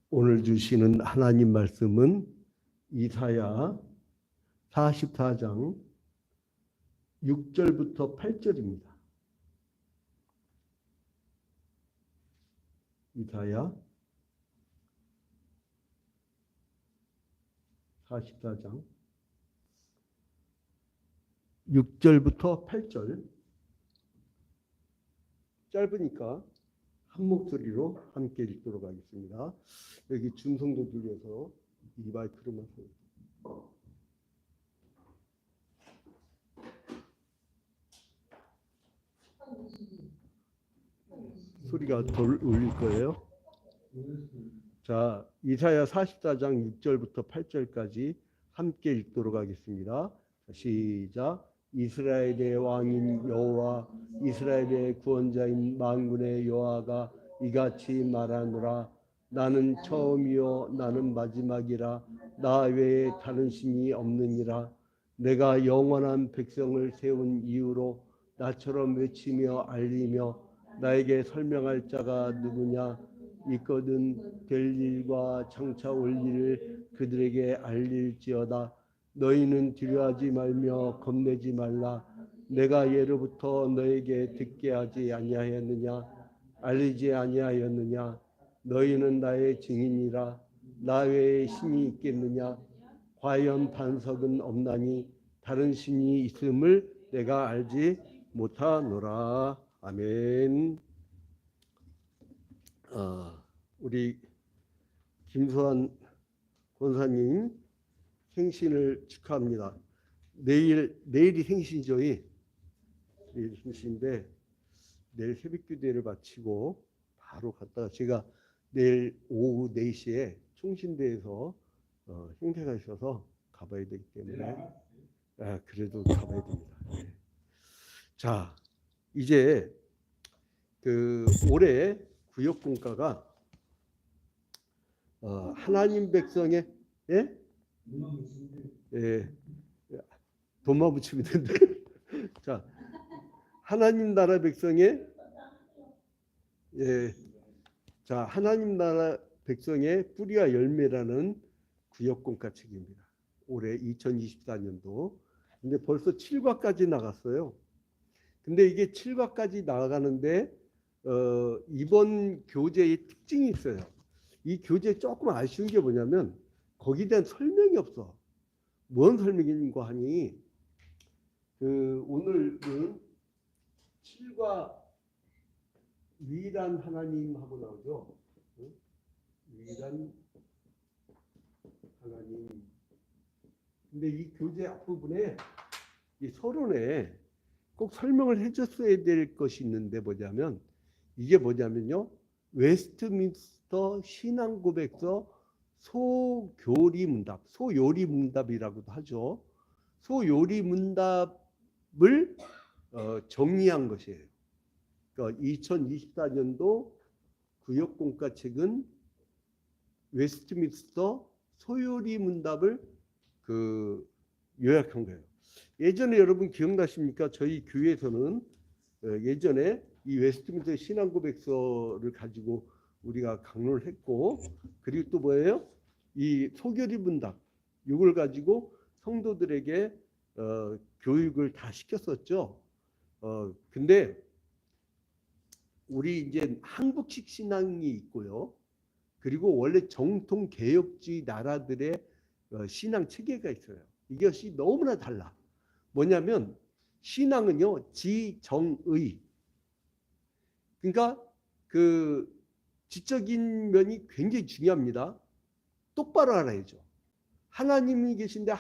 오늘 주시는 하나님 말씀은 이사야 44장 6절부터 8절입니다. 이사야 44장 6절부터 8절. 짧으니까 한 목소리로 함께 읽도록 하겠습니다. 여기 중성도들 위해서 이 마이크로만 소리가 덜 울릴 거예요. 자, 이사야 44장 6절부터 8절까지 함께 읽도록 하겠습니다. 시작. 이스라엘의 왕인 여호와, 이스라엘의 구원자인 만군의 여호와가 이같이 말하노라. 나는 처음이요 나는 마지막이라. 나 외에 다른 신이 없느니라. 내가 영원한 백성을 세운 이유로 나처럼 외치며 알리며 나에게 설명할 자가 누구냐. 있거든 될 일과 장차 올 일을 그들에게 알릴지어다. 너희는 두려워하지 말며 겁내지 말라. 내가 예로부터 너에게 듣게 하지 아니하였느냐. 알리지 아니하였느냐. 너희는 나의 증인이라. 나 외에 신이 있겠느냐. 과연 반석은 없나니 다른 신이 있음을 내가 알지 못하노라. 아멘. 우리 김수환 권사님 생신을 축하합니다. 내일이 생신이죠. 내일 생신인데 내일 새벽기도회를 마치고 바로 갔다가 제가 내일 오후 4시에 총신대에서 행사가 있어서 가봐야 되기 때문에 그래도 가봐야 됩니다. 네. 자, 이제 올해 구역공과가 하나님 백성의 돈만 붙이면 된대. 자, 하나님 나라 백성의 자, 하나님 나라 백성의 뿌리와 열매라는 구역공과 책입니다. 올해 2024년도. 근데 벌써 7과까지 나갔어요. 근데 이게 7과까지 나가는데 이번 교재의 특징이 있어요. 이 교재 조금 아쉬운 게 뭐냐면 거기에 대한 설명이 없어. 뭔 설명인가 하니 오늘은 7과 유일한 하나님하고 나오죠. 유일한 하나님. 근데 이 교재 앞부분에 이 서론에 꼭 설명을 해줬어야 될 것이 있는데 뭐냐면 이게 뭐냐면요. 웨스트민스터 신앙고백서 소교리문답, 소요리문답이라고도 하죠. 소요리문답을 정리한 것이에요. 그러니까 2024년도 구역공과 책은 웨스트민스터 소요리문답을 요약한 거예요. 예전에 여러분 기억나십니까? 저희 교회에서는 예전에 이 웨스트민스터 신앙고백서를 가지고 우리가 강론을 했고, 그리고 또 뭐예요? 이 소교리문답 이걸 가지고 성도들에게 교육을 다 시켰었죠. 근데 우리 이제 한국식 신앙이 있고요. 그리고 원래 정통 개혁주의 나라들의 신앙 체계가 있어요. 이것이 너무나 달라. 뭐냐면 신앙은요, 지정의. 그러니까 지적인 면이 굉장히 중요합니다. 똑바로 알아야죠. 하나님이 계신데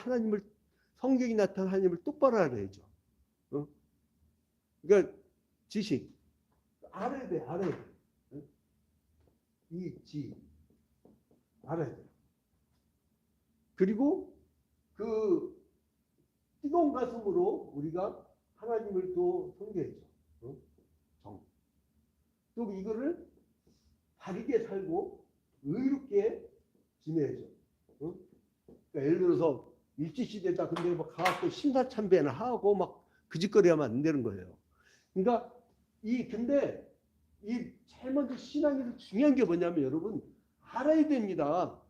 성경이 나타난 하나님을 똑바로 알아야죠. 그러니까 지식 알아야 돼. 알아야 돼. 그리고 뜨거운 가슴으로 우리가 하나님을 또 섬겨야죠. 또 이거를 바르게 살고 의롭게 지내야죠. 그러니까 예를 들어서 일제시대다 근데 막 가갖고 신사참배나 하고 막 그 짓거리 하면 안 되는 거예요. 그러니까 근데 제일 먼저 신앙에서 중요한 게 뭐냐면 여러분, 알아야 됩니다.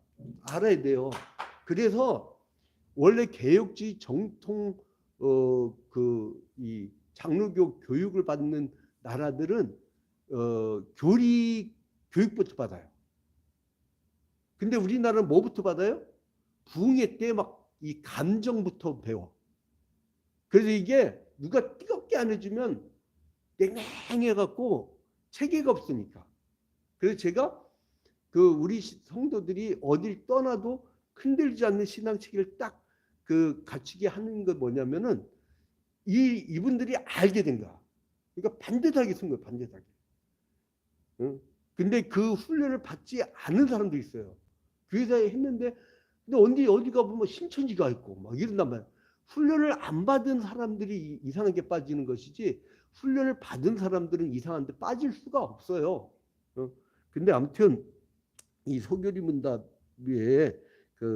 알아야 돼요. 그래서 원래 개혁주의 정통 이 장로교 교육을 받는 나라들은 교리 교육부터 받아요. 근데 우리나라는 뭐부터 받아요? 부흥회 때 막 이 감정부터 배워. 그래서 이게 누가 뜨겁게 안 해주면 냉랭해갖고 체계가 없으니까. 그래서 제가 우리 성도들이 어딜 떠나도 흔들지 않는 신앙 체계를 딱 갖추게 하는 건 뭐냐면은 이분들이 알게 된 거야. 그러니까 반듯하게 쓴 거예요, 반듯하게. 응? 근데 그 훈련을 받지 않은 사람도 있어요. 교회사에 했는데, 근데 어디 가보면 신천지가 있고 막 이런단 말이야. 훈련을 안 받은 사람들이 이상하게 빠지는 것이지, 훈련을 받은 사람들은 이상한데 빠질 수가 없어요. 근데 아무튼 이 소교리 문답에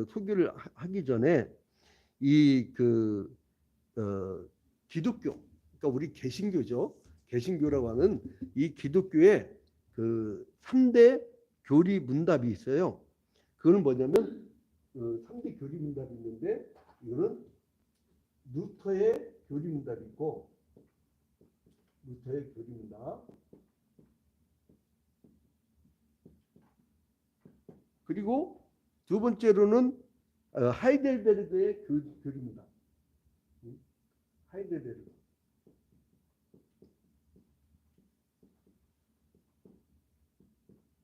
소교를 하기 전에 기독교, 그러니까 우리 개신교죠. 개신교라고 하는 이 기독교의 3대 교리 문답이 있어요. 그거는 뭐냐면 3대 교리 문답이 있는데, 이거는 루터의 교리 문답이 있고, 루터의 교리 문답, 그리고 두 번째로는 하이델베르크의 교리 문답. 하이델베르크.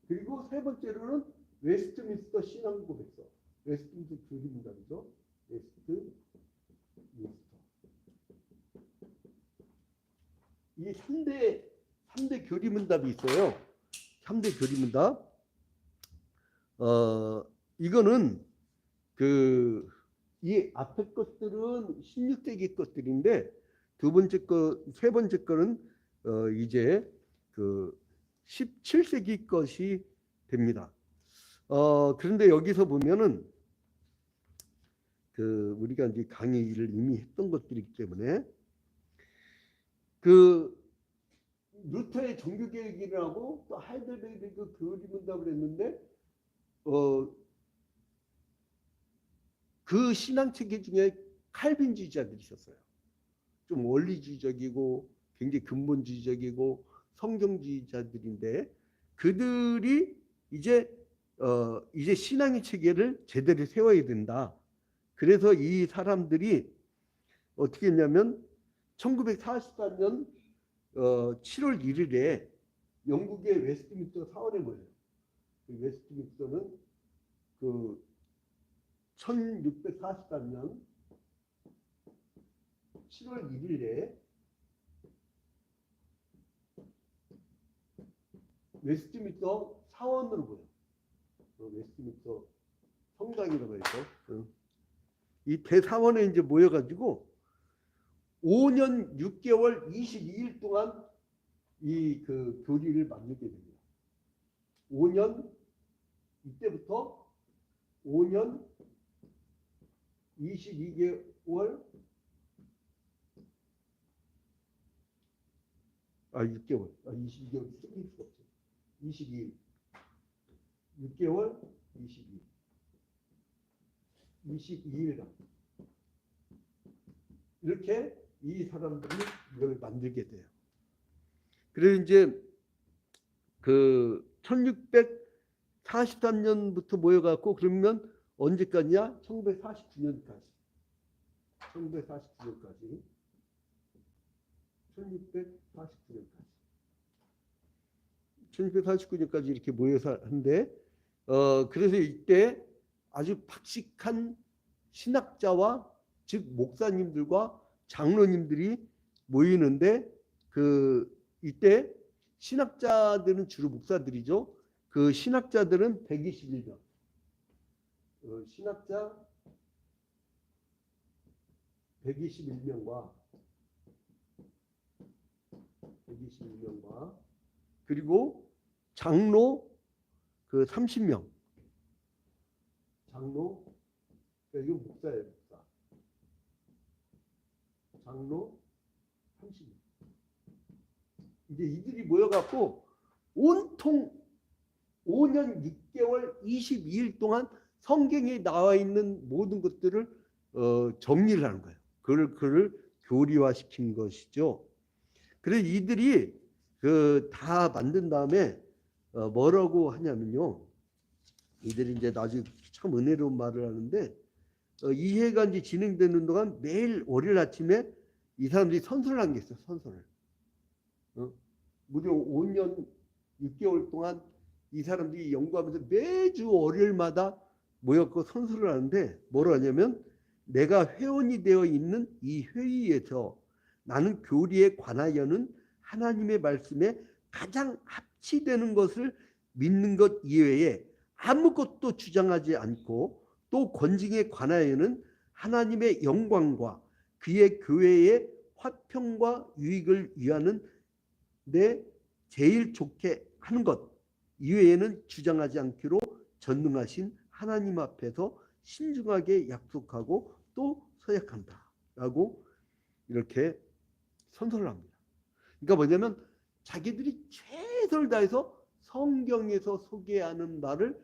그리고 세 번째로는 웨스트민스터 신앙 고백서. 웨스트민스터 교리 문답이죠. 웨스트민스터. 이 3대 교리 문답이 있어요. 3대 교리 문답. 이거는 이 앞에 것들은 16세기 것들인데, 세 번째 거는 이제 17세기 것이 됩니다. 그런데 여기서 보면은 우리가 이제 강의를 이미 했던 것들이기 때문에 루터의 종교개혁이라고 또 하이델베르크 교리 문답을 했는데 그 신앙체계 중에 칼빈주의자들이 있었어요. 좀 원리주의적이고 굉장히 근본주의적이고 성경주의자들인데, 그들이 이제 신앙의 체계를 제대로 세워야 된다. 그래서 이 사람들이 어떻게 했냐면 1944년 7월 1일에 영국의 웨스트민스터 사원에 모여요. 웨스트민스터는 1643년 7월 1일에 웨스트민스터 사원으로 모여. 웨스트민스터 성당이라고 해서 이 대사원에 이제 모여가지고 5년 6개월 22일 동안 이 교리를 만들게 됩니다. 5년, 이때부터 5년 22개월 6개월 22개월 생길 수가 없죠. 22일 6개월 22일간 이렇게 이 사람들이 이걸 만들게 돼요. 그래서 이제 1643년부터 모여갖고, 그러면 언제까지냐? 1949년까지. 1949년까지. 1649년까지 이렇게 모여서 하는데, 그래서 이때 아주 박식한 신학자와, 즉 목사님들과 장로님들이 모이는데, 이때 신학자들은 주로 목사들이죠. 신학자들은 121명. 신학자 121명과 그리고 장로 30명. 장로, 그러니까 이건 목사예요, 목사. 장로 30명. 이제 이들이 모여갖고 온통 5년 6개월 22일 동안 성경에 나와 있는 모든 것들을 정리를 하는 거예요. 그를 교리화시킨 것이죠. 그래서 이들이 다 만든 다음에 뭐라고 하냐면요. 이들이 이제 나중에 참 은혜로운 말을 하는데 이해가 이제 진행되는 동안 매일 월요일 아침에 이 사람들이 선서를 한 게 있어요. 선서를. 무려 5년 6개월 동안 이 사람들이 연구하면서 매주 월요일마다 모였고 선서를 하는데 뭐로 하냐면 내가 회원이 되어 있는 이 회의에서 나는 교리에 관하여는 하나님의 말씀에 가장 합치되는 것을 믿는 것 이외에 아무것도 주장하지 않고 또 권징에 관하여는 하나님의 영광과 그의 교회의 화평과 유익을 위하는 내 제일 좋게 하는 것 이외에는 주장하지 않기로 전능하신 하나님 앞에서 신중하게 약속하고 또 서약한다 라고 이렇게 선서를 합니다. 그러니까 뭐냐면 자기들이 최선을 다해서 성경에서 소개하는 바를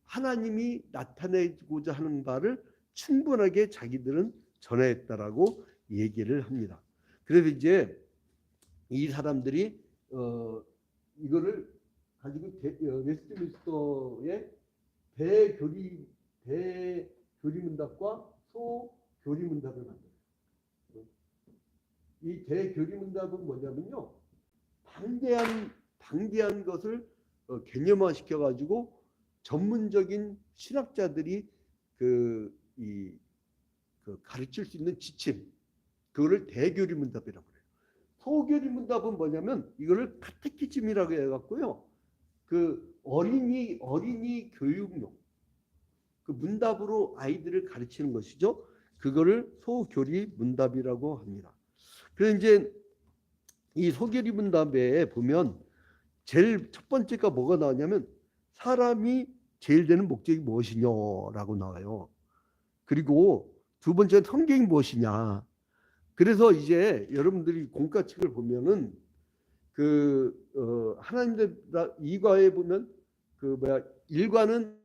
하나님이 나타내고자 하는 바를 충분하게 자기들은 전했다라고 얘기를 합니다. 그래서 이제 이 사람들이 이거를 가지고 웨스트민스터의 대교리문답과 소교리문답을 만들어요. 이 대교리문답은 뭐냐면요, 방대한 것을 개념화시켜 가지고 전문적인 신학자들이 가르칠 수 있는 지침, 그거를 대교리문답이라고 해요. 소교리문답은 뭐냐면 이거를 카테키즘이라고 해갖고요, 어린이 교육용 그 문답으로 아이들을 가르치는 것이죠. 그거를 소교리문답이라고 합니다. 그래서 이제 이 소교리문답에 보면 제일 첫 번째가 뭐가 나오냐면 사람이 제일 되는 목적이 무엇이냐라고 나와요. 그리고 두 번째는 성경이 무엇이냐. 그래서 이제 여러분들이 공과책을 보면은 하나님들 2과에 보면 1과는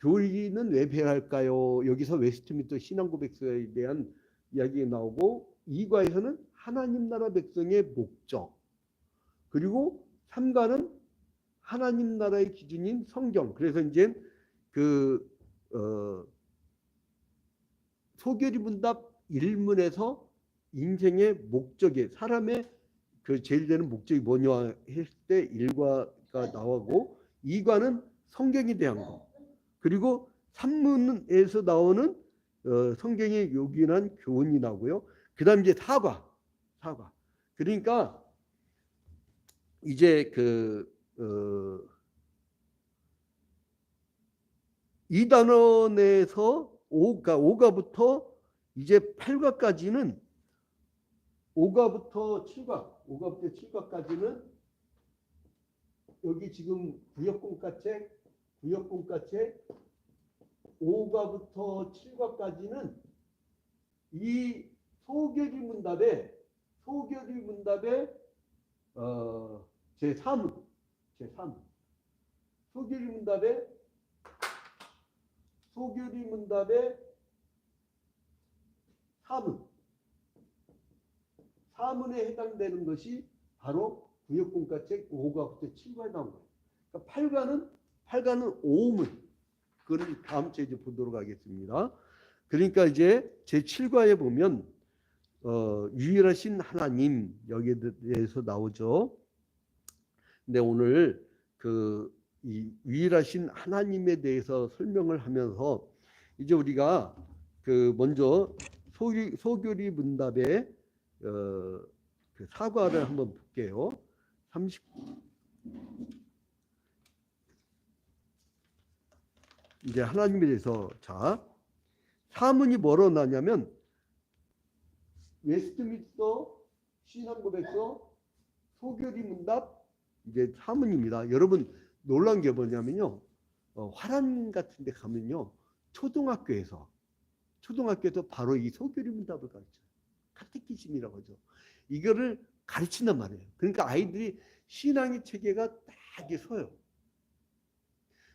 교리는 왜 배할까요? 여기서 웨스트민스터 신앙고백서에 대한 이야기가 나오고 2과에서는 하나님 나라 백성의 목적, 그리고 3과는 하나님 나라의 기준인 성경. 그래서 이제 소교리문답 1문에서 인생의 목적이 사람의 제일 되는 목적이 뭐냐 했을 때 1과가 나오고 2과는 성경에 대한 거, 그리고 3문에서 나오는 성경에 요긴한 교훈이 나오고요. 그 다음 이제 4과. 그러니까 이제 이 단원에서 5과부터 이제 8과까지는 5과부터 7과까지는 여기 지금 구역공과책 5과부터 7과까지는 이 소교리문답의 제3문 소교리문답의 4문에 해당되는 것이 바로 구역공과책 5과부터 7과에 나온 거예요. 그러니까 8과는 5문. 그걸 다음 주에 이제 보도록 하겠습니다. 그러니까 이제 제7과에 보면 유일하신 하나님 여기에 대해서 나오죠. 근데 오늘 이 유일하신 하나님에 대해서 설명을 하면서 이제 우리가 먼저 소교리 문답의 사과를 한번 볼게요. 이제 하나님에 대해서 사문이 뭐로 나냐면 웨스트민스터 신앙고백서 소교리 문답 이제 사문입니다. 여러분 놀란 게 뭐냐면요, 화란 같은 데 가면요, 초등학교에서 바로 이 소교리 문답을 가르쳐요. 카테키즘이라고 하죠. 이거를 가르친단 말이에요. 그러니까 아이들이 신앙의 체계가 딱 서요.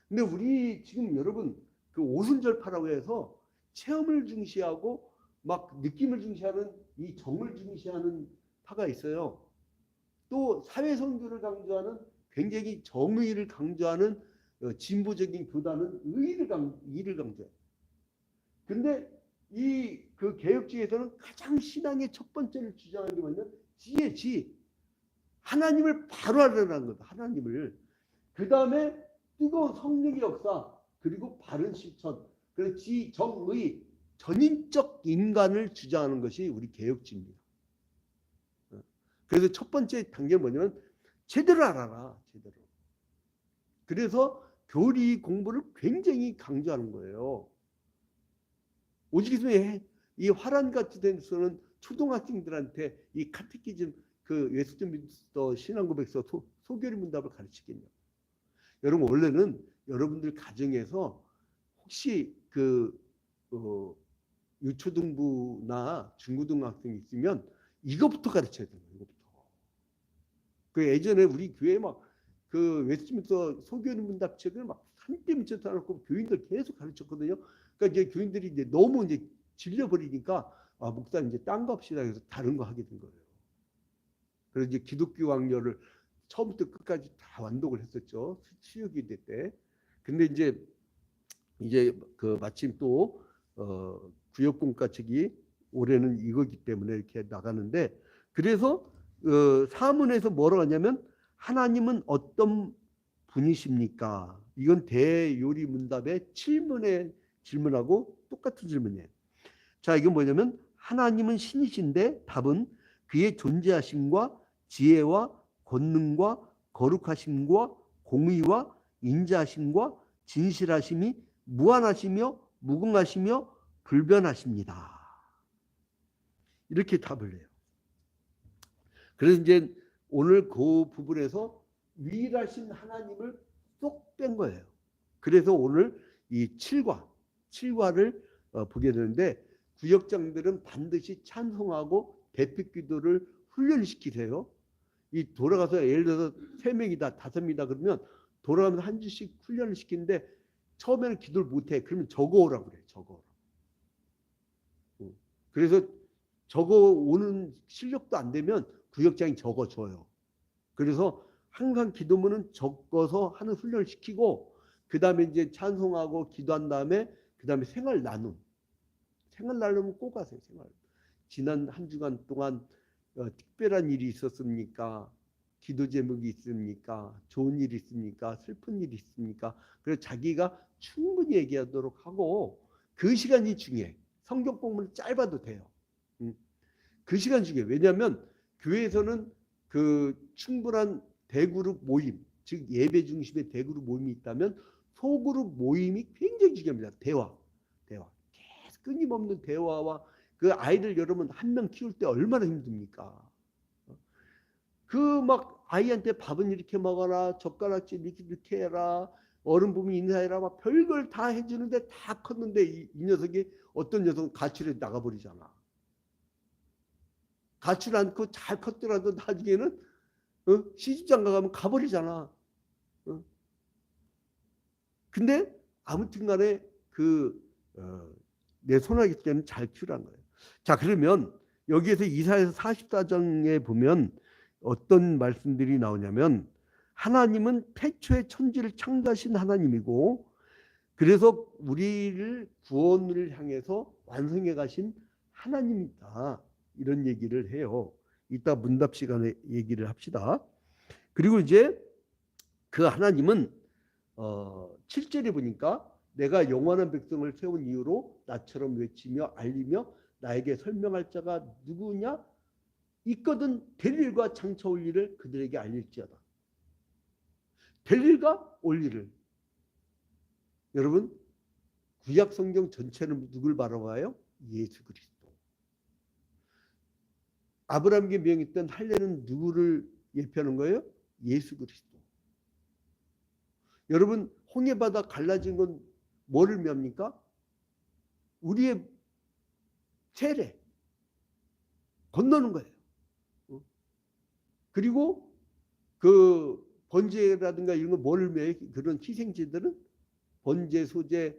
근데 우리 지금 여러분 그 오순절파라고 해서 체험을 중시하고 막 느낌을 중시하는 이 정을 중시하는 파가 있어요. 또 사회선교를 강조하는 굉장히 정의를 강조하는 진보적인 교단은 의를 강조해요. 근데 이 그 개혁주의에서는 가장 신앙의 첫 번째를 주장하는 게 뭐냐면 지. 하나님을 바로 알아라는 거다. 하나님을. 그 다음에 뜨거운 성령의 역사, 그리고 바른 실천, 그리고 정의, 전인적 인간을 주장하는 것이 우리 개혁주의입니다. 그래서 첫 번째 단계는 뭐냐면 제대로 알아라. 제대로. 그래서 교리 공부를 굉장히 강조하는 거예요. 오직 이 화란 같은 데서는 초등학생들한테 이 카테키즘 그 웨스트민스터 신앙고백서 소결의 문답을 가르치겠냐. 여러분 원래는 여러분들 가정에서 혹시 그 유초등부나 중고등학생이 있으면 이거부터 가르쳐야 돼요. 이거부터. 그 예전에 우리 교회 막 그 웨스트민스터 소결의 문답 책을 막 산더미처럼 써놓고 교인들 계속 가르쳤거든요. 그러니까 이제 교인들이 이제 너무 이제 질려버리니까 목사님 이제 딴 거 합시다 해서 다른 거 하게 된 거예요. 그래서 이제 기독교 왕녀를 처음부터 끝까지 다 완독을 했었죠. 수요기대 때. 근데 이제 그 마침 또 구역공과 책이 올해는 이거기 때문에 이렇게 나가는데, 그래서 사문에서 뭐라고 하냐면 하나님은 어떤 분이십니까? 이건 대요리 문답의 7문의 질문하고 똑같은 질문이에요. 자, 이건 뭐냐면 하나님은 신이신데 답은 그의 존재하심과 지혜와 권능과 거룩하심과 공의와 인자하심과 진실하심이 무한하시며 무궁하시며 불변하십니다. 이렇게 답을 해요. 그래서 이제 오늘 그 부분에서 유일하신 하나님을 쏙 뺀 거예요. 그래서 오늘 이 7과를 보게 되는데, 구역장들은 반드시 찬송하고 대표 기도를 훈련시키세요. 이 돌아가서 예를 들어서 3명이다 5명이다 그러면 돌아가면서 한 주씩 훈련을 시키는데 처음에는 기도를 못해. 그러면 적어오라고 그래. 적어오라고. 그래서 적어오는 실력도 안 되면 구역장이 적어줘요. 그래서 항상 기도문은 적어서 하는 훈련을 시키고, 그 다음에 이제 찬송하고 기도한 다음에 그 다음에 생활 나눔은 꼭 하세요. 생활. 지난 한 주간 동안 특별한 일이 있었습니까? 기도 제목이 있습니까? 좋은 일이 있습니까? 슬픈 일이 있습니까? 그래서 자기가 충분히 얘기하도록 하고, 그 시간이 중요해. 성경 공부는 짧아도 돼요. 그 시간 중요해. 왜냐하면 교회에서는 그 충분한 대그룹 모임, 즉 예배 중심의 대그룹 모임이 있다면 소그룹 모임이 굉장히 중요합니다. 대화. 계속 끊임없는 대화와 그 아이들 여러분 한 명 키울 때 얼마나 힘듭니까? 그 막 아이한테 밥은 이렇게 먹어라, 젓가락질 이렇게 해라, 어른 보면 인사해라, 막 별걸 다 해주는데 다 컸는데 이 녀석이 어떤 녀석은 가출해 나가버리잖아. 가출 않고 잘 컸더라도 나중에는 시집장가 가면 가버리잖아. 근데 아무튼 간에 내 손아귀 때는 잘 키우란 거예요. 자, 그러면 여기에서 이사야서 44장에 보면 어떤 말씀들이 나오냐면 하나님은 태초에 천지를 창조하신 하나님이고, 그래서 우리를 구원을 향해서 완성해 가신 하나님이다. 이런 얘기를 해요. 이따 문답 시간에 얘기를 합시다. 그리고 이제 그 하나님은 7절에 보니까 내가 영원한 백성을 세운 이유로 나처럼 외치며 알리며 나에게 설명할 자가 누구냐? 있거든 될 일과 장차 올 일을 그들에게 알릴지어다. 될 일과 올 일을. 여러분 구약 성경 전체는 누굴 바라봐요? 예수 그리스도. 아브라함에게 명했던 할례는 누구를 예표하는 거예요? 예수 그리스도. 여러분 홍해바다 갈라진 건 뭐를 묘합니까? 우리의 세례 건너는 거예요. 그리고 그 번제라든가 이런 거 뭐를 묘해? 그런 희생제들은 번제, 소제,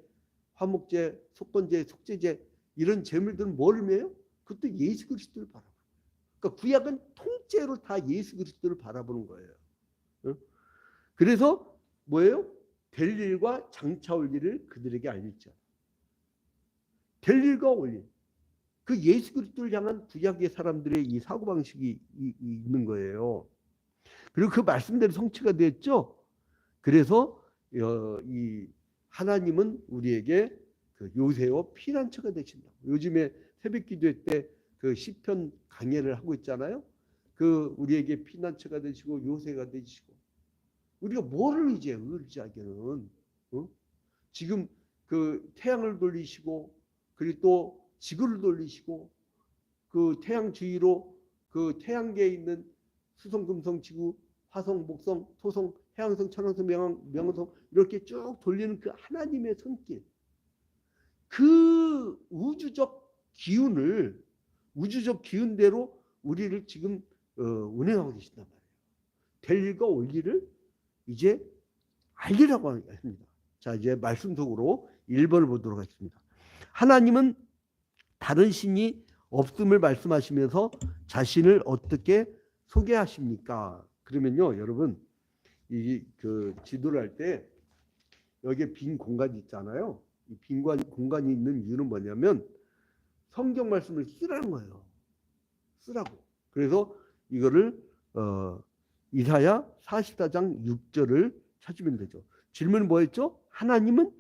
화목제, 속건제, 속죄제 이런 제물들은 뭘 의미해요? 그것도 예수 그리스도를 바라보는 거예요. 그러니까 구약은 통째로 다 예수 그리스도를 바라보는 거예요. 그래서 뭐예요? 될 일과 장차 올 일을 그들에게 알리자. 될 일과 올 일. 그 예수 그리스도를 향한 구약의 사람들의 이 사고방식이 있는 거예요. 그리고 그 말씀대로 성취가 됐죠. 그래서 이 하나님은 우리에게 그 요새와 피난처가 되신다. 요즘에 새벽 기도회 때 그 시편 강해를 하고 있잖아요. 그 우리에게 피난처가 되시고 요새가 되시고 우리가 뭐를 의지하기는 지금 그 태양을 돌리시고 그리고 또 지구를 돌리시고 그 태양 주위로 그 태양계에 있는 수성, 금성, 지구, 화성, 목성, 토성, 해왕성, 천왕성, 명왕성 이렇게 쭉 돌리는 그 하나님의 손길, 그 우주적 기운대로 우리를 지금 운행하고 계신단 말이에요. 될 일과 올 일을 이제 알리라고 합니다. 자, 이제 말씀 속으로 1번을 보도록 하겠습니다. 하나님은 다른 신이 없음을 말씀하시면서 자신을 어떻게 소개하십니까? 그러면요, 여러분, 이 그 지도를 할 때 여기에 빈 공간이 있잖아요. 이 빈 공간이 있는 이유는 뭐냐면 성경 말씀을 쓰라는 거예요. 쓰라고. 그래서 이거를 이사야 44장 6절을 찾으면 되죠. 질문은 뭐였죠? 하나님은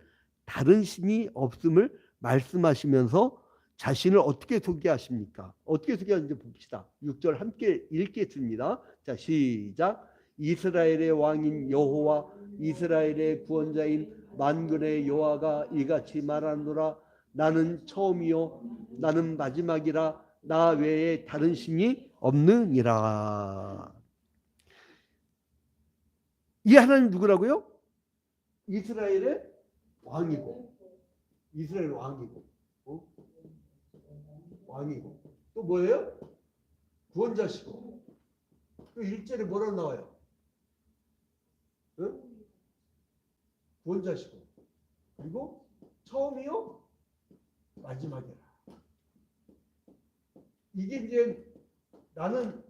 다른 신이 없음을 말씀하시면서 자신을 어떻게 소개하십니까? 어떻게 소개하는지 봅시다. 6절 함께 읽겠습니다. 자, 시작. 이스라엘의 왕인 여호와, 이스라엘의 구원자인 만군의 여호와가 이같이 말하노라. 나는 처음이요 나는 마지막이라. 나 외에 다른 신이 없느니라. 이 하나님 누구라고요? 이스라엘의 왕이고, 이스라엘 왕이고, 왕이고, 또 뭐예요? 구원자시고. 그 1절에 뭐라고 나와요? 응? 구원자시고, 그리고 처음이요, 마지막이라. 이게 이제 나는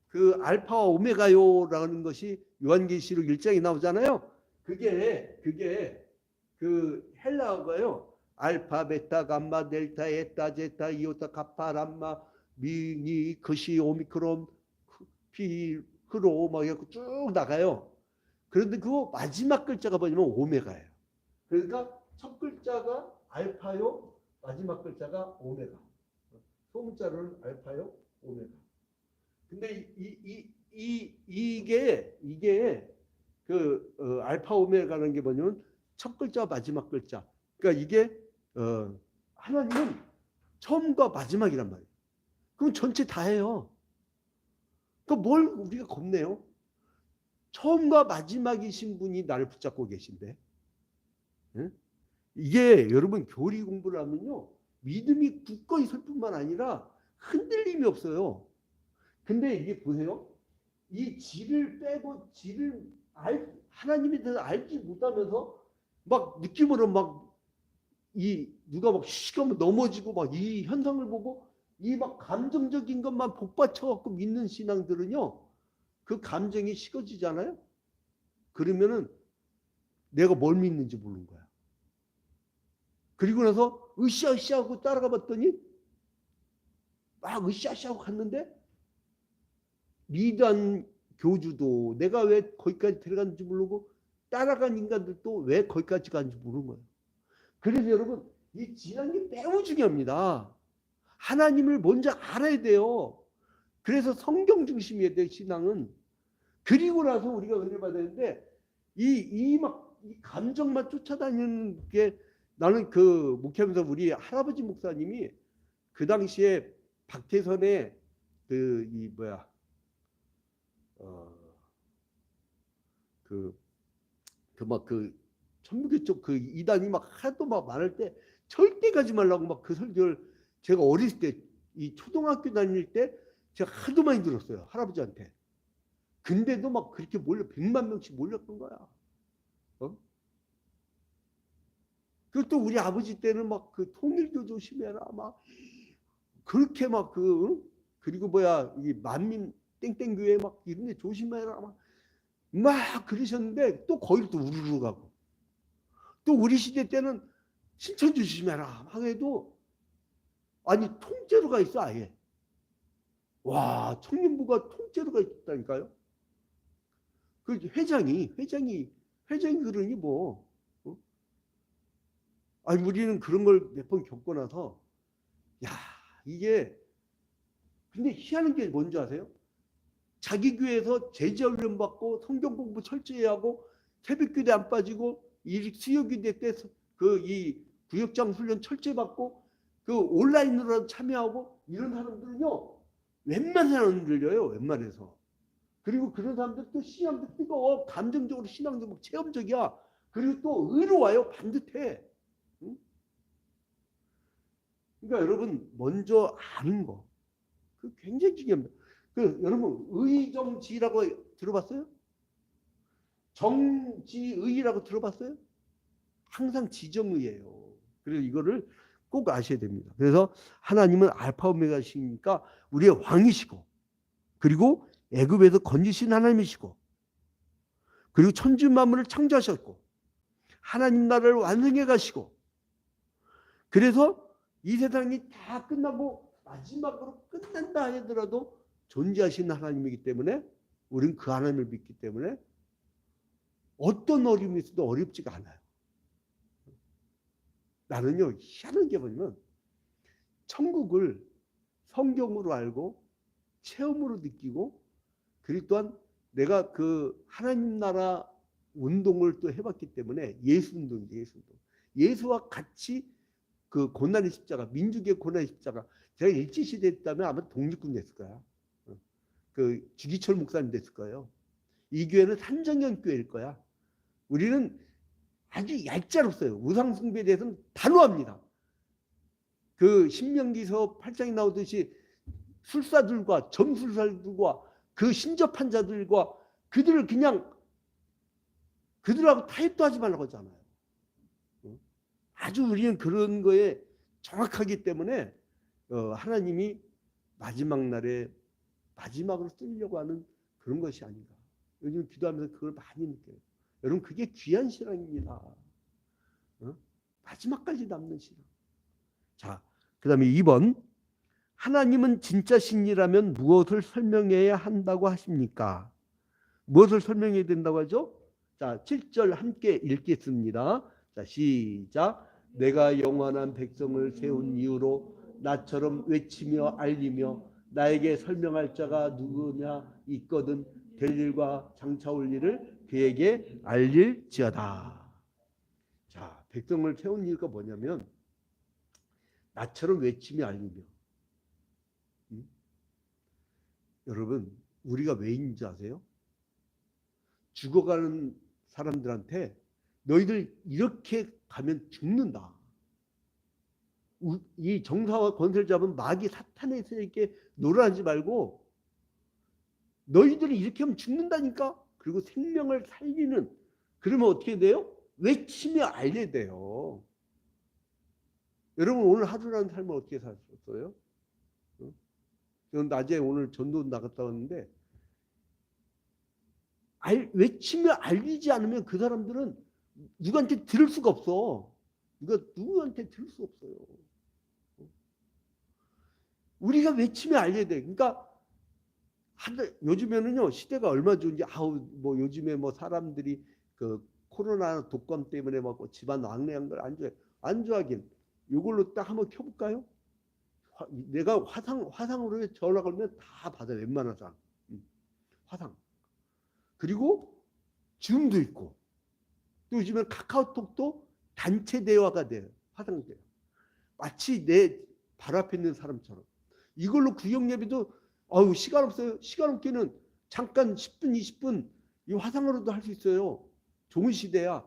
그 알파와 오메가요라는 것이 요한계시록 1장에 나오잖아요. 그게 그 헬라어가요. 알파, 베타, 감마, 델타, 에타, 제타, 이오타, 카파, 람마, 미니, 거시, 오미크론, 피, 흐로 막 이렇게 쭉 나가요. 그런데 그 마지막 글자가 뭐냐면 오메가예요. 그러니까 첫 글자가 알파요, 마지막 글자가 오메가. 소문자로는 알파요, 오메가. 근데 이게 그 알파 오메가라는 게 뭐냐면 첫 글자 마지막 글자. 그러니까 이게 하나님은 처음과 마지막이란 말이에요. 그럼 전체 다 해요. 그러니까 뭘 우리가 겁내요? 처음과 마지막이신 분이 나를 붙잡고 계신데. 응? 이게 여러분 교리 공부를 하면요. 믿음이 굳건히 설 뿐만 아니라 흔들림이 없어요. 근데 이게 보세요. 이 질을 빼고 하나님에 대해서 알지 못하면서 막 느낌으로 막 누가 막 시커먼 넘어지고 막 이 현상을 보고 이 막 감정적인 것만 복받쳐 갖고 믿는 신앙들은요. 그 감정이 식어지잖아요. 그러면은 내가 뭘 믿는지 모르는 거야. 그리고 나서 으쌰으쌰하고 따라가 봤더니 막 으쌰으쌰하고 갔는데 미단 교주도 내가 왜 거기까지 들어갔는지 모르고 따라간 인간들도 왜 거기까지 갔는지 모르는 거예요. 그래서 여러분 이 지향이 매우 중요합니다. 하나님을 먼저 알아야 돼요. 그래서 성경 중심이어야 돼요. 신앙은. 그리고 나서 우리가 은혜를 받아야 되는데 이 감정만 쫓아다니는 게 나는 그 목회하면서 우리 할아버지 목사님이 그 당시에 박태선의 천무교 쪽 그 이단이 막 하도 막 말할 때 절대 가지 말라고 막 그 설교를 제가 어렸을 때 이 초등학교 다닐 때 제가 하도 많이 들었어요. 할아버지한테. 근데도 막 그렇게 몰려 100만 명씩 몰렸던 거야. 그리고 또 우리 아버지 때는 막 그 통일교 조심해라 막 그렇게 막 그리고 뭐야 이 만민 땡땡교회 막 이런 데 조심해라 막 그러셨는데 또 거기를 또 우르르 가고 또 우리 시대 때는 신천 조심해라 막 해도 아니 통째로가 있어 아예. 와 청년부가 통째로가 있다니까요. 그 회장이 그러니 뭐 아니 우리는 그런 걸 몇 번 겪고 나서 야 이게 근데 희한한 게 뭔지 아세요? 자기 교회에서 제자훈련 받고 성경 공부 철저히 하고 새벽기도에 안 빠지고 이 수요기도 때 그 이 구역장 훈련 철저히 받고 그 온라인으로 참여하고 이런 사람들은요 웬만한 사람은 들려요. 웬만해서. 그리고 그런 사람들 또 신앙도 뜨거워 감정적으로 신앙도 막 체험적이야. 그리고 또 의로와요. 반듯해. 응? 그러니까 여러분 먼저 아는 거 그 굉장히 중요합니다. 그 여러분 의정지라고 들어봤어요? 정지의라고 들어봤어요? 항상 지정의예요. 그래서 이거를 꼭 아셔야 됩니다. 그래서 하나님은 알파 오메가시니까 우리의 왕이시고 그리고 애굽에서 건지신 하나님이시고 그리고 천지 만물을 창조하셨고 하나님 나라를 완성해 가시고 그래서 이 세상이 다 끝나고 마지막으로 끝난다 하더라도 존재하신 하나님이기 때문에 우리는 그 하나님을 믿기 때문에 어떤 어려움이 있어도 어렵지가 않아요. 나는요 희한한 게 뭐냐면 천국을 성경으로 알고 체험으로 느끼고 그리고 또한 내가 그 하나님 나라 운동을 또 해봤기 때문에 예수 운동이죠. 예수 운동. 예수와 같이 그 고난의 십자가 민주주의 고난의 십자가 제가 일제시대 했다면 아마 독립군 됐을 거야. 그 주기철 목사님 됐을 거예요. 이 교회는 산정형 교회일 거야. 우리는 아주 얄짤없어요. 우상숭배에 대해서는 단호합니다. 그 신명기서 8장에 나오듯이 술사들과 점술사들과 그 신접한 자들과 그들을 그냥 그들하고 타협도 하지 말라고 하잖아요. 아주 우리는 그런 거에 정확하기 때문에 하나님이 마지막 날에 마지막으로 쓰려고 하는 그런 것이 아닌가. 요즘 기도하면서 그걸 많이 느껴요. 여러분 그게 귀한 신앙입니다. 마지막까지 남는 신앙. 자, 그 다음에 2번. 하나님은 진짜 신이라면 무엇을 설명해야 한다고 하십니까? 무엇을 설명해야 된다고 하죠? 자, 7절 함께 읽겠습니다. 자, 시작. 내가 영원한 백성을 세운 이유로 나처럼 외치며 알리며 나에게 설명할 자가 누구냐 있거든 될 일과 장차 올 일을 그에게 알릴지어다. 자, 백성을 세운 이유가 뭐냐면 나처럼 외치며 알리며. 여러분 우리가 왜 있는지 아세요? 죽어가는 사람들한테 너희들 이렇게 가면 죽는다. 이 정사와 권세를 잡은 마귀 사탄에서 이렇게 놀아하지 말고 너희들이 이렇게 하면 죽는다니까. 그리고 생명을 살리는 그러면 어떻게 돼요? 외치며 알려야 돼요. 여러분 오늘 하루라는 삶을 어떻게 사셨어요? 저는 낮에 오늘 전도 나갔다 왔는데 외치며 알리지 않으면 그 사람들은 누구한테 들을 수가 없어. 누구한테 들을 수 없어요. 우리가 외치며 알려야 돼. 그러니까 요즘에는요 시대가 얼마나 좋은지 뭐 요즘에 뭐 사람들이 그 코로나 독감 때문에 막 집안 왕래한 걸 안 좋아하긴 이걸로 딱 한번 켜볼까요? 내가 화상으로 전화 걸면 다 받아 웬만한 사람. 화상. 그리고 줌도 있고 또 요즘에 카카오톡도 단체 대화가 돼요. 화상돼요. 마치 내 발 앞에 있는 사람처럼. 이걸로 구역 예배도 시간 없어요. 시간 없기는 잠깐 10분 20분 이 화상으로도 할 수 있어요. 좋은 시대야.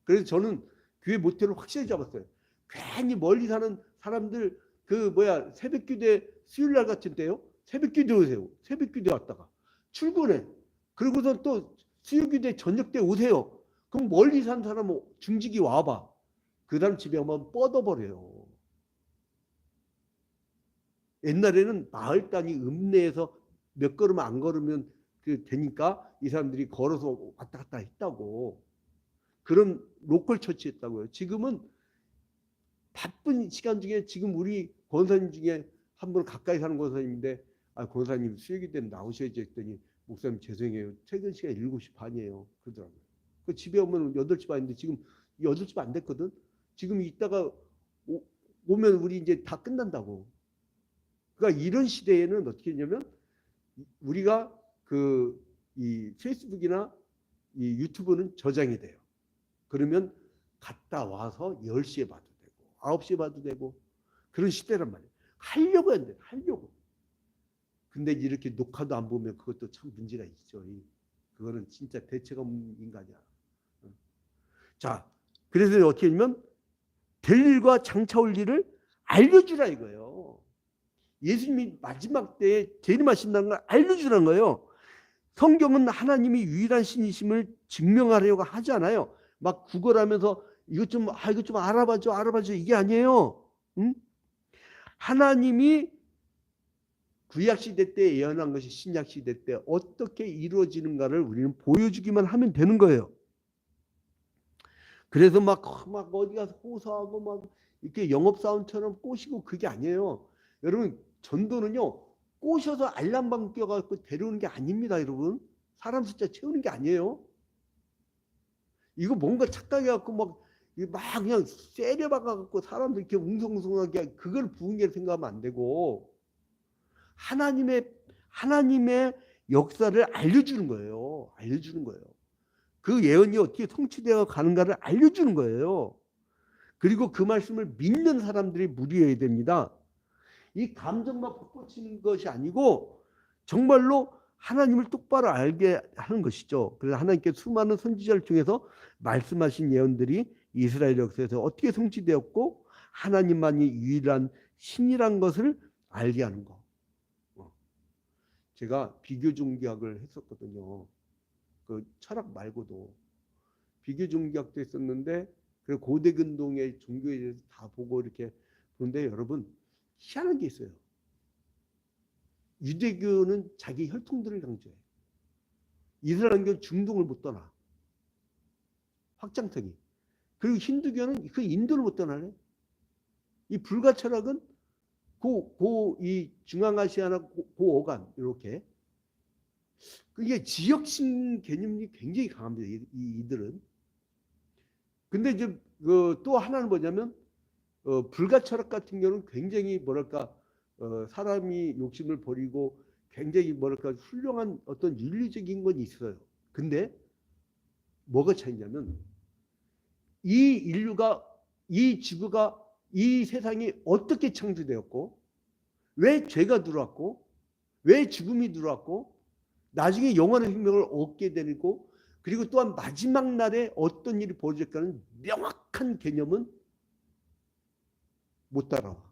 그래서 저는 교회 모텔을 확실히 잡았어요. 괜히 멀리 사는 사람들 새벽기도에 수요일날 같은 때요. 새벽기도 오세요. 새벽기도 왔다가 출근해. 그리고서 또 수요기도에 저녁 때 오세요. 그럼 멀리 산 사람 중직이 와봐. 그 다음 집에 오면 뻗어버려요. 옛날에는 마을 단위 읍내에서 몇 걸음 안 걸으면 되니까 이 사람들이 걸어서 왔다 갔다 했다고. 그런 로컬 처치했다고요. 지금은 바쁜 시간 중에 지금 우리 권사님 중에 한 분 가까이 사는 권사님인데 권사님 수요일 되면 나오셔야지 했더니 목사님 죄송해요. 퇴근 시간 7시 반이에요. 그러더라고요. 그 집에 오면 8시 반인데 지금 8시 반 됐거든. 지금 이따가 오면 우리 이제 다 끝난다고. 그러니까 이런 시대에는 어떻게 했냐면 우리가 이 페이스북이나 이 유튜브는 저장이 돼요. 그러면 갔다 와서 10시에 봐도 되고 9시에 봐도 되고 그런 시대란 말이에요. 하려고 했는데 하려고. 근데 이렇게 녹화도 안 보면 그것도 참 문제가 있죠. 그거는 진짜 대책 없는 인간이야. 자, 그래서 어떻게 하냐면 될 일과 장차 올 일을 알려주라 이거예요. 예수님이 마지막 때에 재림하신다는 걸 알려주라는 거예요. 성경은 하나님이 유일한 신이심을 증명하려고 하지 않아요. 막 구걸하면서 이것 좀 알아봐줘 이게 아니에요. 응? 하나님이 구약 시대 때 예언한 것이 신약 시대 때 어떻게 이루어지는가를 우리는 보여주기만 하면 되는 거예요. 그래서 막 어디 가서 호소하고 막 이렇게 영업사원처럼 꼬시고 그게 아니에요. 여러분 전도는요 꼬셔서 알람방 껴갖고 데려오는 게 아닙니다. 여러분 사람 숫자 채우는 게 아니에요. 이거 뭔가 착각해갖고 막 그냥 세려박아갖고 사람들 이렇게 웅성웅성하게 그걸 부흥회를 생각하면 안 되고 하나님의 역사를 알려주는 거예요. 알려주는 거예요. 그 예언이 어떻게 성취되어 가는가를 알려주는 거예요. 그리고 그 말씀을 믿는 사람들이 무리해야 됩니다. 이 감정만 솟구치는 것이 아니고 정말로 하나님을 똑바로 알게 하는 것이죠. 그래서 하나님께 수많은 선지자를 통해서 말씀하신 예언들이 이스라엘 역사에서 어떻게 성취되었고 하나님만이 유일한 신이란 것을 알게 하는 거. 제가 비교종교학을 했었거든요. 그 철학 말고도 비교종교학도 했었는데 그 고대근동의 종교에 대해서 다 보고 이렇게 보는데 여러분 희한한 게 있어요. 유대교는 자기 혈통들을 강조해. 이슬람교는 중동을 못 떠나. 확장성이. 그리고 힌두교는 그 인도를 못 떠나네. 이 불가 철학은 이 중앙아시아나 고어간 이렇게 그게 지역性개념이 굉장히 강합니다. 이들은. 근데 이제 또 하나는 뭐냐면 불가 철학 같은 경우는 굉장히 뭐랄까 사람이 욕심을 버리고 굉장히 뭐랄까 훌륭한 어떤 윤리적인 건 있어요. 근데 뭐가 차이냐면 이 인류가 이 지구가 이 세상이 어떻게 창조되었고 왜 죄가 들어왔고 왜 죽음이 들어왔고 나중에 영원한 생명을 얻게 되고 그리고 또한 마지막 날에 어떤 일이 벌어질까는 명확한 개념은 못 따라와.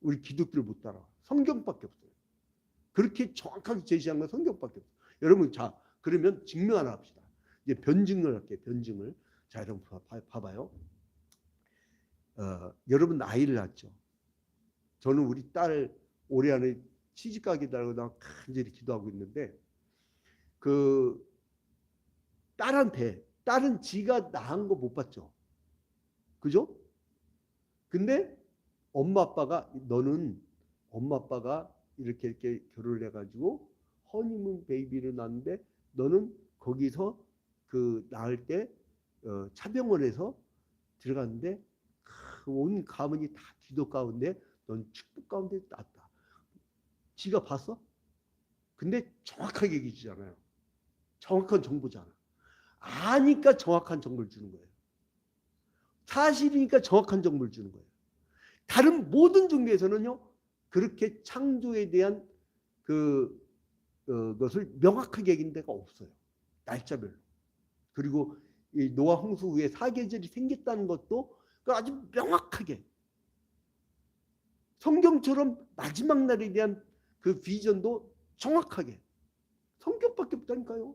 우리 기독교를 못 따라와. 성경밖에 없어요. 그렇게 정확하게 제시한 건 성경밖에 없어요. 여러분 자 그러면 증명 하나 합시다. 이제 변증을 할게요. 변증을. 자 여러분 봐봐요. 여러분 아이를 낳았죠. 저는 우리 딸 올해 안에 시집가게 달라고 나 간절히 기도하고 있는데 그 딸은 지가 낳은 거 못 봤죠. 그죠? 근데 엄마 아빠가 이렇게 결혼을 해가지고 허니문 베이비를 낳는데 너는 거기서 그 낳을 때 차병원에서 들어갔는데 온 가문이 다 기도 가운데 넌 축복 가운데 낳았다. 지가 봤어? 근데 정확하게 얘기해 주잖아요. 정확한 정보잖아. 아니까 정확한 정보를 주는 거예요. 사실이니까 정확한 정보를 주는 거예요. 다른 모든 종교에서는요. 그렇게 창조에 대한 것을 명확하게 얘기하는 데가 없어요. 날짜별로. 그리고 이 노아 홍수 후에 사계절이 생겼다는 것도 아주 명확하게 성경처럼 마지막 날에 대한 그 비전도 정확하게 성경밖에 없다니까요.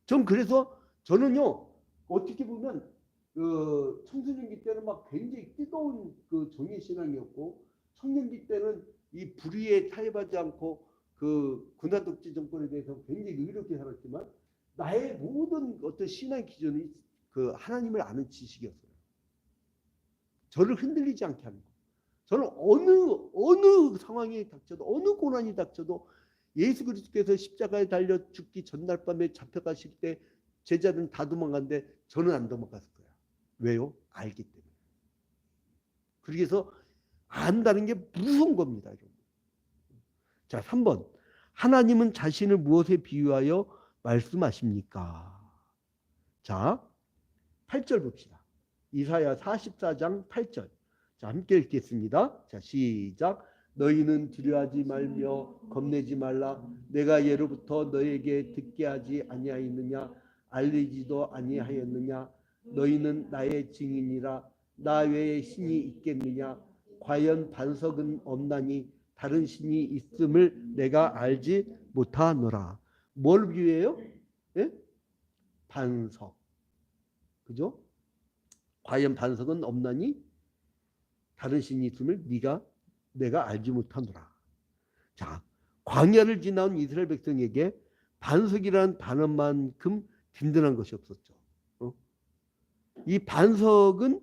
전 그래서 저는요 어떻게 보면 그 청소년기 때는 막 굉장히 뜨거운 그 정의 신앙이었고, 청년기 때는 이 불의에 타협하지 않고 그 군화독재 정권에 대해서 굉장히 의롭게 살았지만, 나의 모든 어떤 신앙 기준이 그 하나님을 아는 지식이었어요. 저를 흔들리지 않게 하는 거. 저는 어느 상황이 닥쳐도, 어느 고난이 닥쳐도 예수 그리스도께서 십자가에 달려 죽기 전날 밤에 잡혀가실 때 제자들은 다 도망갔는데 저는 안 도망갔을 거야. 왜요? 알기 때문에. 그래서 안다는 게 무서운 겁니다. 여러분. 자, 3번. 하나님은 자신을 무엇에 비유하여 말씀하십니까? 자, 8절 봅시다. 이사야 44장 8절. 자, 함께 읽겠습니다. 자, 시작. 너희는 두려워하지 말며 겁내지 말라. 내가 예로부터 너에게 듣게 하지 아니하였느냐? 알리지도 아니하였느냐? 너희는 나의 증인이라. 나 외에 신이 있겠느냐? 과연 반석은 없나니 다른 신이 있음을 내가 알지 못하노라. 뭘 비유해요? 예? 반석. 그죠? 과연 반석은 없나니 다른 신이 있음을 내가 알지 못하노라. 자, 광야를 지나온 이스라엘 백성에게 반석이라는 단어만큼 든든한 것이 없었죠. 이 반석은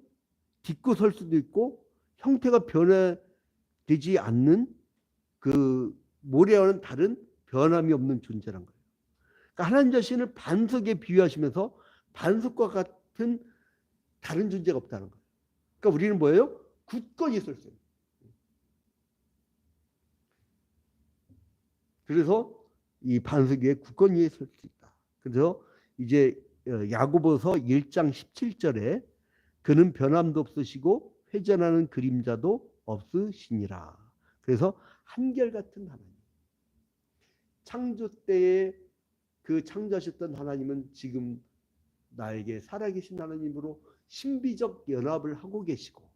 딛고 설 수도 있고 형태가 변화되지 않는 그 모래와는 다른 변함이 없는 존재란 거예요. 그러니까 하나님 자신을 반석에 비유하시면서 반석과 같은 다른 존재가 없다는 거예요. 그러니까 우리는 뭐예요? 굳건히 설 수 있어요. 그래서 이 반석 위에 굳건히 설 수 있다. 그래서 이제 야고보서 1장 17절에 그는 변함도 없으시고 회전하는 그림자도 없으시니라. 그래서 한결같은 하나님. 창조 때에 그 창조하셨던 하나님은 지금 나에게 살아계신 하나님으로 신비적 연합을 하고 계시고,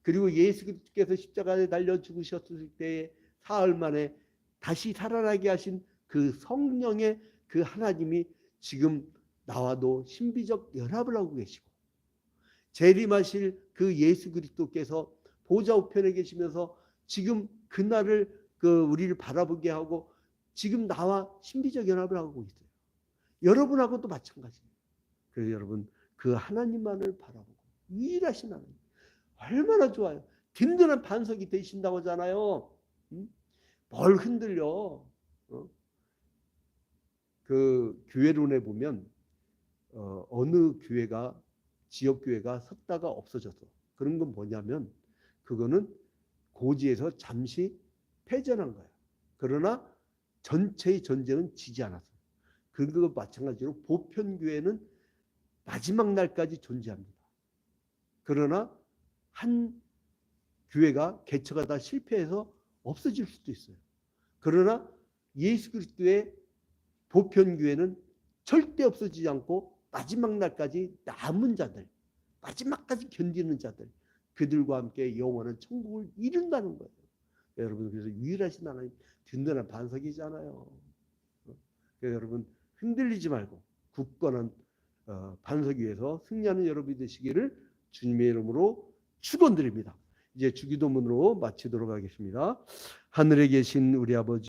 그리고 예수 그리스도께서 십자가에 달려 죽으셨을 때에 사흘 만에 다시 살아나게 하신 그 성령의 그 하나님이 지금 나와도 신비적 연합을 하고 계시고, 재림하실 그 예수 그리스도께서 보좌 우편에 계시면서 지금 그날을 우리를 바라보게 하고 지금 나와 신비적 연합을 하고 있어요. 여러분하고도 마찬가지예요. 그래서 여러분 그 하나님만을 바라보고 유일하신 하나님 얼마나 좋아요. 든든한 반석이 되신다고 하잖아요. 뭘 흔들려. 그 교회론에 보면 어느 교회가 지역교회가 섰다가 없어져서 그런 건 뭐냐면 그거는 고지에서 잠시 패전한 거예요. 그러나 전체의 전쟁은 지지 않았어요. 그거 마찬가지로 보편교회는 마지막 날까지 존재합니다. 그러나 한 교회가 개척가 다 실패해서 없어질 수도 있어요. 그러나 예수 그리스도의 보편교회는 절대 없어지지 않고 마지막 날까지 남은 자들, 마지막까지 견디는 자들, 그들과 함께 영원한 천국을 이룬다는 거예요. 여러분, 그래서 유일하신 하나님 든든한 반석이잖아요. 그래서 여러분 흔들리지 말고 굳건한 반석 위에서 승리하는 여러분이 되시기를 주님의 이름으로 축원드립니다. 이제 주기도문으로 마치도록 하겠습니다. 하늘에 계신 우리 아버지